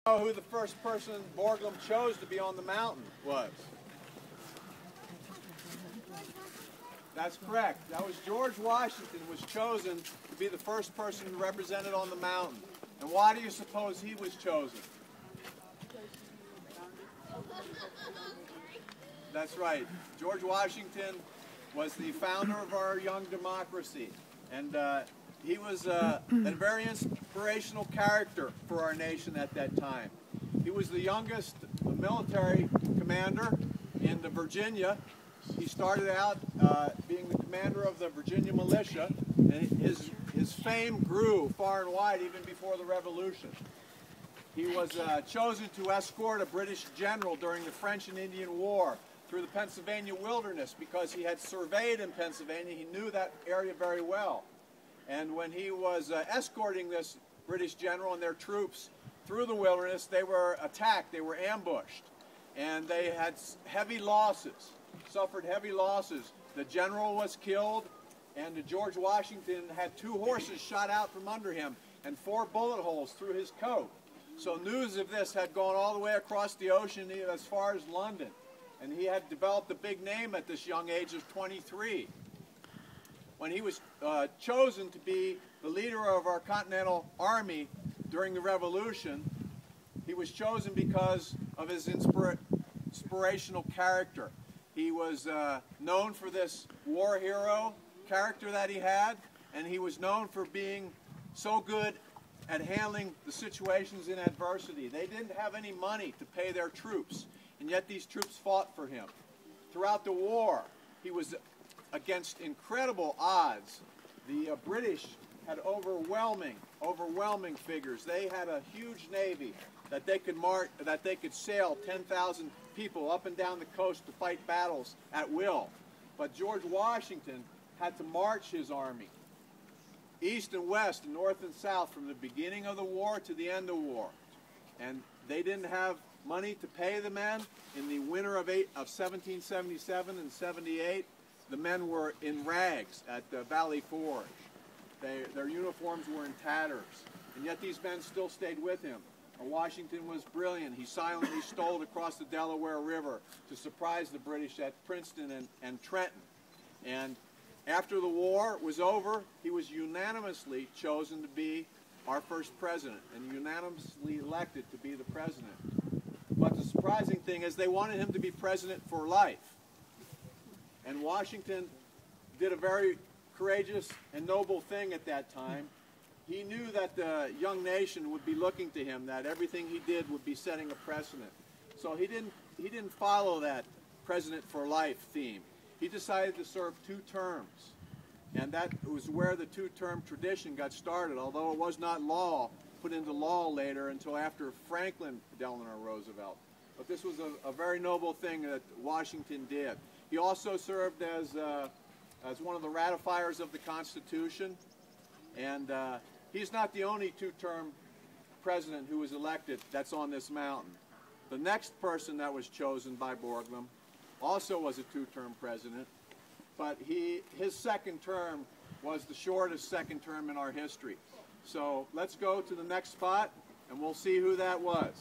Know who the first person Borglum chose to be on the mountain was? That's correct. That was George Washington was chosen to be the first person represented on the mountain. And why do you suppose he was chosen? That's right. George Washington was the founder of our young democracy. And he was a very inspirational character for our nation at that time. He was the youngest military commander in Virginia. He started out being the commander of the Virginia militia, and his fame grew far and wide even before the Revolution. He was chosen to escort a British general during the French and Indian War through the Pennsylvania wilderness because he had surveyed in Pennsylvania. He knew that area very well. And when he was escorting this British general and their troops through the wilderness, they were attacked, they were ambushed, and they had heavy losses, suffered heavy losses. The general was killed, and George Washington had 2 horses shot out from under him and 4 bullet holes through his coat. So news of this had gone all the way across the ocean as far as London, and he had developed a big name at this young age of 23. When he was chosen to be the leader of our Continental Army during the Revolution, he was chosen because of his inspirational character. He was known for this war hero character that he had, and he was known for being so good at handling the situations in adversity. They didn't have any money to pay their troops, and yet these troops fought for him. Throughout the war, he was against incredible odds. The British had overwhelming figures. They had a huge navy that they could sail 10,000 people up and down the coast to fight battles at will. But George Washington had to march his army east and west, and north and south, from the beginning of the war to the end of the war. And they didn't have money to pay the men. In the winter of 1777 and 78, the men were in rags at Valley Forge. Their uniforms were in tatters, and yet these men still stayed with him. And Washington was brilliant. He silently stole across the Delaware River to surprise the British at Princeton and Trenton. And after the war was over, he was unanimously chosen to be our first president and unanimously elected to be the president. But the surprising thing is they wanted him to be president for life. And Washington did a very courageous and noble thing at that time. He knew that the young nation would be looking to him, that everything he did would be setting a precedent. So he didn't follow that president for life theme. He decided to serve 2 terms. And that was where the 2-term tradition got started, although it was not put into law later until after Franklin Delano Roosevelt. But this was a very noble thing that Washington did. He also served as one of the ratifiers of the Constitution, and he's not the only 2-term president who was elected that's on this mountain. The next person that was chosen by Borglum also was a 2-term president, but his 2nd term was the shortest 2nd term in our history. So let's go to the next spot, and we'll see who that was.